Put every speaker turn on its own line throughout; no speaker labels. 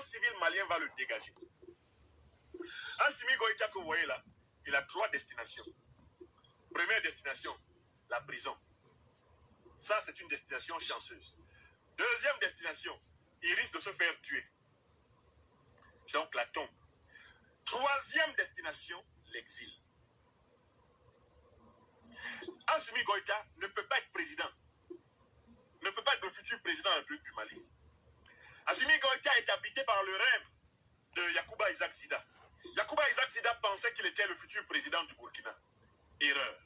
mouvement civil malien va le dégager. Assimi Goïta que vous voyez là, il a 3 destinations. Première destination, la prison. Ça, c'est une destination chanceuse. Deuxième destination, il risque de se faire tuer. Donc la tombe. Troisième destination, l'exil. Assimi Goïta ne peut pas être président. Ne peut pas être le futur président de la République du Mali. Assimi Goïta est habité par le rêve de Yacouba Isaac Zida. Yacouba Isaac Zida pensait qu'il était le futur président du Burkina. Erreur.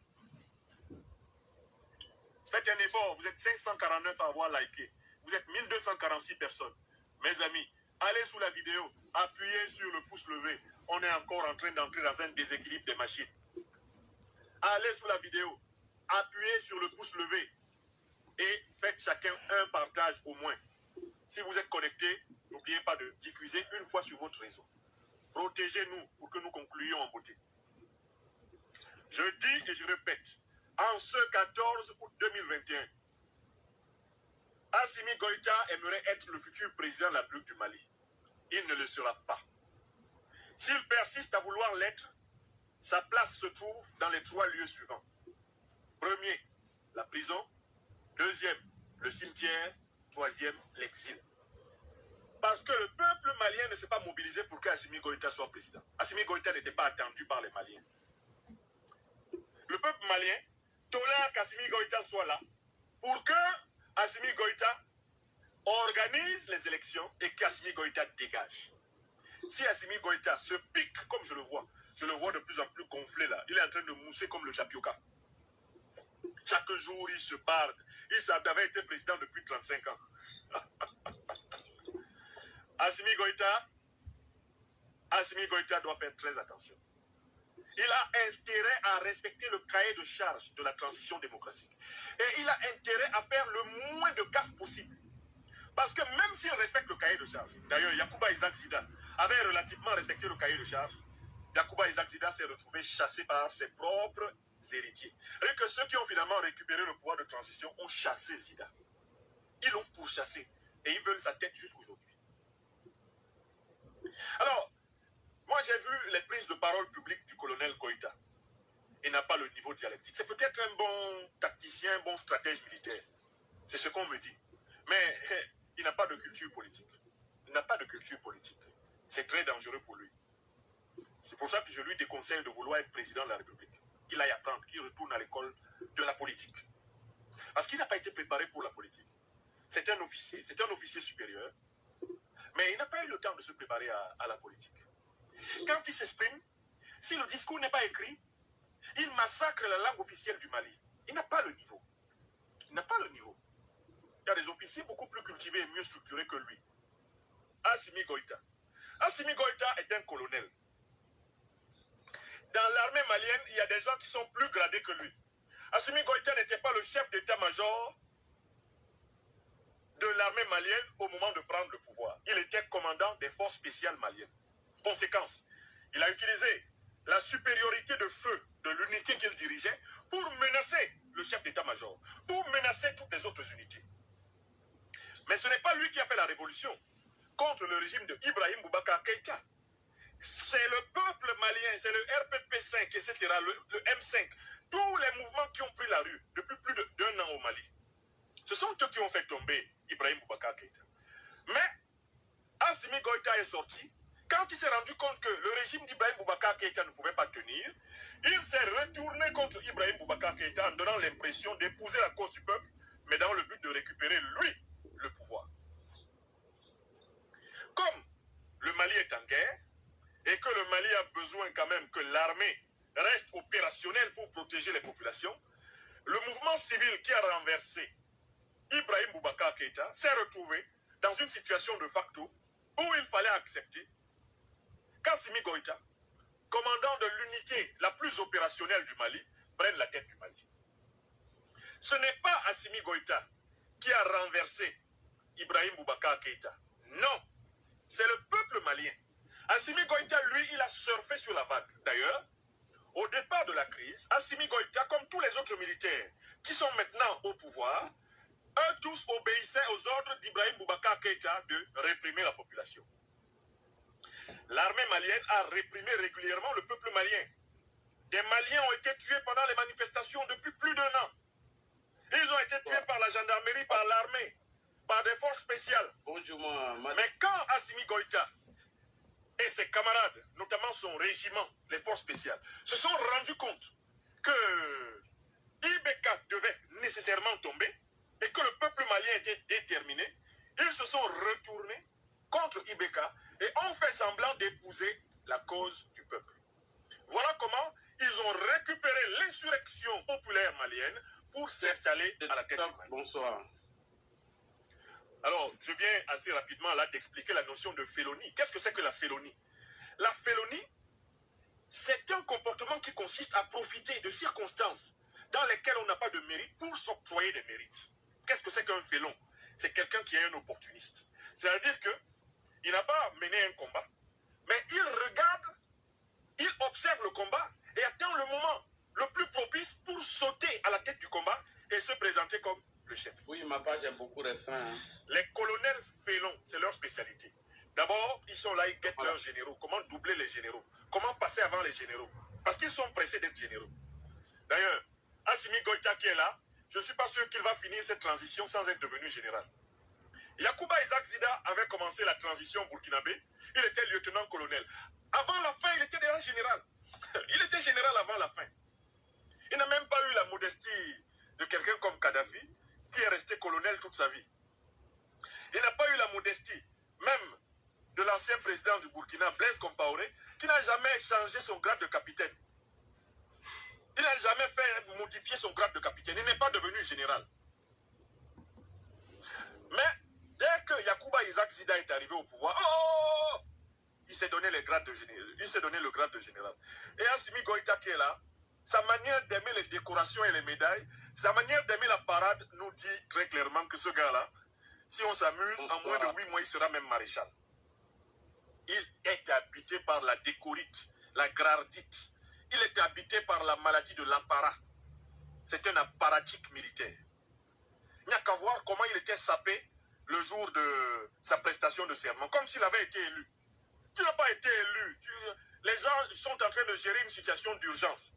Faites un effort, vous êtes 549 à avoir liké. Vous êtes 1246 personnes. Mes amis, allez sous la vidéo, appuyez sur le pouce levé. On est encore en train d'entrer dans un déséquilibre des machines. Allez sous la vidéo, appuyez sur le pouce levé et faites chacun un partage au moins. Si vous êtes connecté, n'oubliez pas de diffuser une fois sur votre réseau. Protégez-nous pour que nous concluions en beauté. Je dis et je répète, en ce 14 août 2021, Assimi Goïta aimerait être le futur président de la République du Mali. Il ne le sera pas. S'il persiste à vouloir l'être, sa place se trouve dans les 3 lieux suivants. Premier, la prison. Deuxième, le cimetière. Troisième, l'exil. Parce que le peuple malien ne s'est pas mobilisé pour qu'Assimi Goïta soit président. Assimi Goïta n'était pas attendu par les Maliens. Le peuple malien tolère qu'Assimi Goïta soit là pour que Assimi Goïta organise les élections et qu'Assimi Goïta dégage. Si Assimi Goïta se pique comme je le vois de plus en plus gonflé là, il est en train de mousser comme le tapioca. Chaque jour, il se barde. Il avait été président depuis 35 ans. Assimi Goïta doit faire très attention. Il a intérêt à respecter le cahier de charge de la transition démocratique. Et il a intérêt à faire le moins de gaffes possible. Parce que même s'il respecte le cahier de charge, d'ailleurs, Yacouba Isaac Zida avait relativement respecté le cahier de charge, Yacouba Isaac Zida s'est retrouvé chassé par ses propres héritiers. Et que ceux qui ont finalement récupéré le pouvoir de transition ont chassé Zida. Ils l'ont pourchassé. Et ils veulent sa tête jusqu'aujourd'hui. Alors, moi j'ai vu les prises de parole publiques du colonel Goïta. Il n'a pas le niveau dialectique. C'est peut-être un bon tacticien, un bon stratège militaire. C'est ce qu'on me dit. Mais il n'a pas de culture politique. Il n'a pas de culture politique. C'est très dangereux pour lui. C'est pour ça que je lui déconseille de vouloir être président de la République. Qu'il aille apprendre, qu'il retourne à l'école de la politique. Parce qu'il n'a pas été préparé pour la politique. C'est un officier supérieur, mais il n'a pas eu le temps de se préparer à la politique. Quand il s'exprime, si le discours n'est pas écrit, il massacre la langue officielle du Mali. Il n'a pas le niveau. Il n'a pas le niveau. Il y a des officiers beaucoup plus cultivés et mieux structurés que lui. Assimi Goïta. Assimi Goïta est un colonel. Dans l'armée malienne, il y a des gens qui sont plus gradés que lui. Assimi Goïta n'était pas le chef d'état-major de l'armée malienne au moment de prendre le pouvoir. Il était commandant des forces spéciales maliennes. Conséquence, il a utilisé la supériorité de feu de l'unité qu'il dirigeait pour menacer le chef d'état-major, pour menacer toutes les autres unités. Mais ce n'est pas lui qui a fait la révolution contre le régime de Ibrahim Boubacar Keïta. C'est le peuple malien, c'est le RPP5, etc., le M5, tous les mouvements qui ont pris la rue depuis plus d'1 an au Mali. Ce sont eux qui ont fait tomber Ibrahim Boubacar Keïta. Mais Assimi Goïta est sorti. Quand il s'est rendu compte que le régime d'Ibrahim Boubacar Keïta ne pouvait pas tenir, il s'est retourné contre Ibrahim Boubacar Keïta en donnant l'impression d'épouser la cause du peuple, mais dans le but de récupérer, lui, le pouvoir. Comme le Mali est en guerre, et que le Mali a besoin quand même que l'armée reste opérationnelle pour protéger les populations, le mouvement civil qui a renversé Ibrahim Boubacar Keïta s'est retrouvé dans une situation de facto où il fallait accepter qu'Assimi Goïta, commandant de l'unité la plus opérationnelle du Mali, prenne la tête du Mali. Ce n'est pas Assimi Goïta qui a renversé Ibrahim Boubacar Keïta. Non, c'est le peuple malien. Assimi Goïta, lui, il a surfé sur la vague. D'ailleurs, au départ de la crise, Assimi Goïta, comme tous les autres militaires qui sont maintenant au pouvoir, eux tous obéissaient aux ordres d'Ibrahim Boubacar Keïta de réprimer la population. l'armée malienne a réprimé régulièrement le peuple malien. Des Maliens ont été tués pendant les manifestations depuis plus d'un an. Ils ont été tués par la gendarmerie, par l'armée, par des forces spéciales. Mais quand Assimi Goïta et ses camarades, notamment son régiment, les forces spéciales, se sont rendus compte que Ibeka devait nécessairement tomber et que le peuple malien était déterminé, ils se sont retournés contre Ibeka et ont fait semblant d'épouser la cause du peuple. Voilà comment ils ont récupéré l'insurrection populaire malienne pour s'installer à la tête du Mali.
Bonsoir.
Alors, je viens assez rapidement là d'expliquer la notion de félonie. Qu'est-ce que c'est que la félonie? La félonie, c'est un comportement qui consiste à profiter de circonstances dans lesquelles on n'a pas de mérite pour s'octroyer des mérites. Qu'est-ce que c'est qu'un félon? C'est quelqu'un qui est un opportuniste. C'est-à-dire qu'il n'a pas mené un combat, mais il regarde, il observe le combat et attend le moment le plus propice pour sauter à la tête du combat et se présenter comme le chef.
Oui, ma page est beaucoup restreinte. Hein.
Les colonels félons, c'est leur spécialité. D'abord, ils sont là, ils guettent leurs généraux. Comment doubler les généraux? Comment passer avant les généraux? Parce qu'ils sont pressés d'être généraux. D'ailleurs, Assimi Goïta qui est là, je ne suis pas sûr qu'il va finir cette transition sans être devenu général. Yacouba Isaac Zida avait commencé la transition burkinabé. Il était lieutenant-colonel. Avant la fin, il était déjà général. Il était général avant la fin. Il n'a même pas eu la modestie de quelqu'un comme Kadhafi, qui est resté colonel toute sa vie. Il n'a pas eu la modestie, même de l'ancien président du Burkina, Blaise Compaoré, qui n'a jamais changé son grade de capitaine. Il n'a jamais fait modifier son grade de capitaine. Il n'est pas devenu général. Mais dès que Yacouba Isaac Zida est arrivé au pouvoir, il s'est donné le grade de général. Et Assimi Goïta qui est là, sa manière d'aimer les décorations et les médailles, sa manière d'aimer la parade nous dit très clairement que ce gars-là, si on s'amuse, en moins de 8 mois, il sera même maréchal. Il est habité par la décorite, la gradite. Il est habité par la maladie de l'apparat. C'est un apparatique militaire. Il n'y a qu'à voir comment il était sapé le jour de sa prestation de serment, comme s'il avait été élu. Tu n'as pas été élu. Les gens sont en train de gérer une situation d'urgence.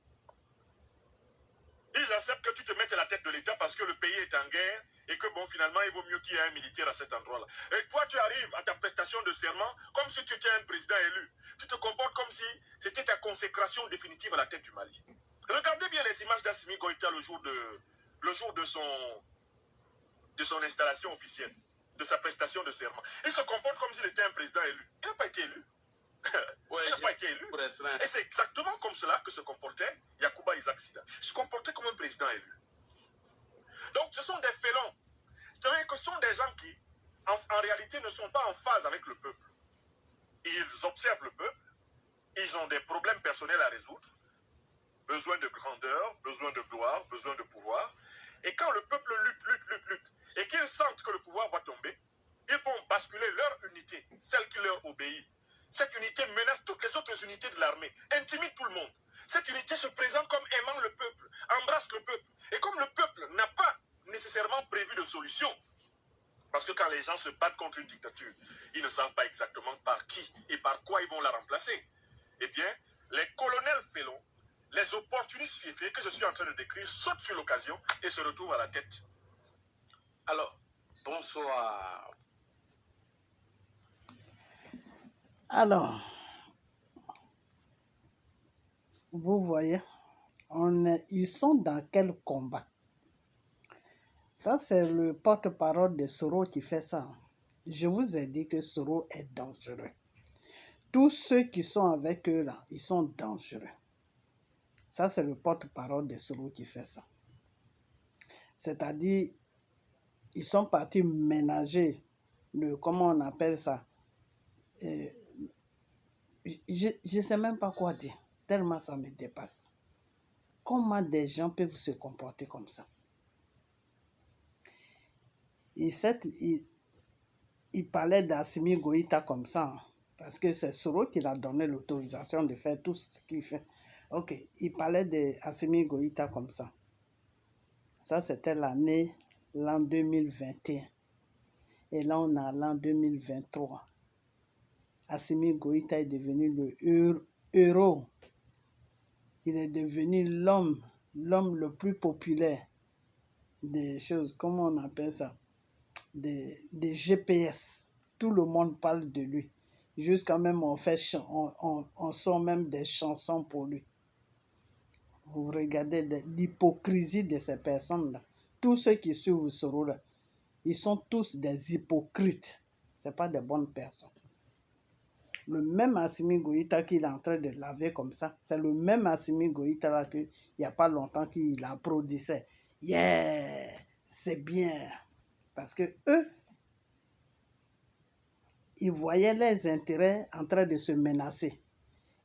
Ils acceptent que tu te mettes à la tête de l'État parce que le pays est en guerre et que bon, finalement, il vaut mieux qu'il y ait un militaire à cet endroit-là. Et toi, tu arrives à ta prestation de serment comme si tu étais un président élu. Tu te comportes comme si c'était ta consécration définitive à la tête du Mali. Regardez bien les images d'Assimi Goïta le jour de son installation officielle, de sa prestation de serment. Il se comporte comme s'il était un président élu. Il n'a pas été élu. Il n'a pas été élu. Et c'est exactement comme cela que se comportait Yacouba Isaac Zida. Il se comportait comme un président élu. Donc ce sont des félons. C'est-à-dire que ce sont des gens qui, en réalité, ne sont pas en phase avec le peuple. Ils observent le peuple, ils ont des problèmes personnels à résoudre, besoin de grandeur, besoin de gloire, besoin de pouvoir. Et quand le peuple lutte, et qu'ils sentent que le pouvoir va tomber, ils vont basculer leur unité, celle qui leur obéit. Cette unité menace toutes les autres unités de l'armée, intimide tout le monde. Cette unité se présente comme aimant le peuple, embrasse le peuple. Et comme le peuple n'a pas nécessairement prévu de solution, parce que quand les gens se battent contre une dictature, ils ne savent pas exactement par qui et par quoi ils vont la remplacer. Eh bien, les colonels félons, les opportunistes fiefés que je suis en train de décrire, sautent sur l'occasion et se retrouvent à la tête.
Alors, bonsoir.
Alors, vous voyez, ils sont dans quel combat? Ça, c'est le porte-parole de Soro qui fait ça. Je vous ai dit que Soro est dangereux. Tous ceux qui sont avec eux là, ils sont dangereux. Ça, c'est le porte-parole de Soro qui fait ça. C'est-à-dire, ils sont partis ménager comment on appelle ça? Je ne sais même pas quoi dire, tellement ça me dépasse. Comment des gens peuvent se comporter comme ça? Il parlait d'Assimi Goïta comme ça, hein, parce que c'est Soro qui l'a donné l'autorisation de faire tout ce qu'il fait. Ok, il parlait d'Assimi Goïta comme ça. Ça, c'était l'an 2021. Et là, on a l'an 2023. Assimi Goïta est devenu le héros. Il est devenu l'homme le plus populaire des choses, comment on appelle ça, des GPS. Tout le monde parle de lui. Jusqu'à même on sort même des chansons pour lui. Vous regardez l'hypocrisie de ces personnes-là. Tous ceux qui suivent Soro-là, ils sont tous des hypocrites. Ce pas des bonnes personnes. Le même Assimi Goïta qu'il est en train de laver comme ça, c'est le même Assimi Goïta là qu'il n'y a pas longtemps qu'il applaudissait. Yeah, c'est bien. Parce que eux, ils voyaient leurs intérêts en train de se menacer.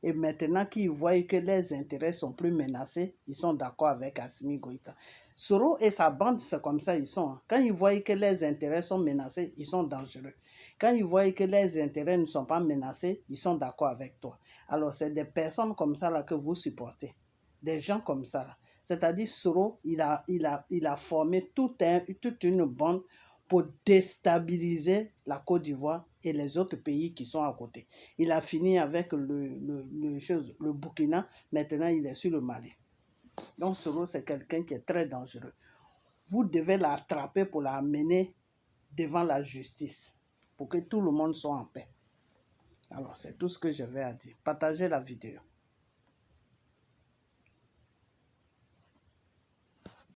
Et maintenant qu'ils voient que leurs intérêts sont plus menacés, ils sont d'accord avec Assimi Goïta. Soro et sa bande, c'est comme ça, ils sont. Quand ils voient que leurs intérêts sont menacés, ils sont dangereux. Quand ils voient que leurs intérêts ne sont pas menacés, ils sont d'accord avec toi. Alors, c'est des personnes comme ça là que vous supportez. Des gens comme ça là. C'est-à-dire, Soro, il a formé toute une bande pour déstabiliser la Côte d'Ivoire et les autres pays qui sont à côté. Il a fini avec le Burkina, maintenant il est sur le Mali. Donc Soro, c'est quelqu'un qui est très dangereux. Vous devez l'attraper pour l'amener devant la justice, pour que tout le monde soit en paix. Alors, c'est tout ce que je vais à dire. Partagez la vidéo.